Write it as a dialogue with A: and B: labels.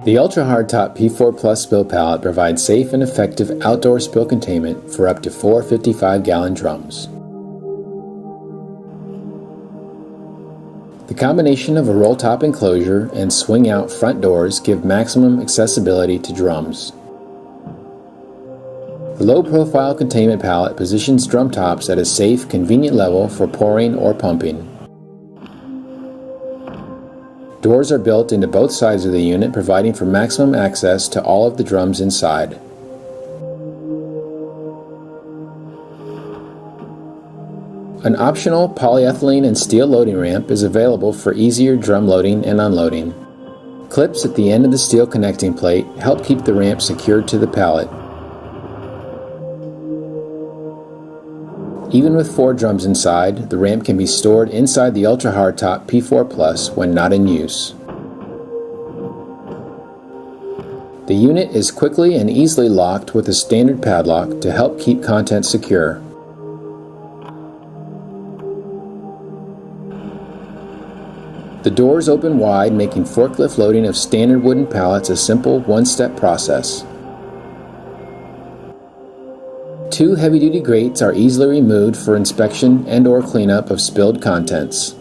A: The Ultra Hardtop P4 Plus spill pallet provides safe and effective outdoor spill containment for up to 4 55-gallon drums. The combination of a roll-top enclosure and swing-out front doors give maximum accessibility to drums. The low-profile containment pallet positions drum tops at a safe, convenient level for pouring or pumping. Doors are built into both sides of the unit, providing for maximum access to all of the drums inside. An optional polyethylene and steel loading ramp is available for easier drum loading and unloading. Clips at the end of the steel connecting plate help keep the ramp secured to the pallet. Even with 4 drums inside, the ramp can be stored inside the Ultra Hardtop P4 Plus when not in use. The unit is quickly and easily locked with a standard padlock to help keep contents secure. The doors open wide, making forklift loading of standard wooden pallets a simple one-step process. 2 heavy-duty grates are easily removed for inspection and/or cleanup of spilled contents.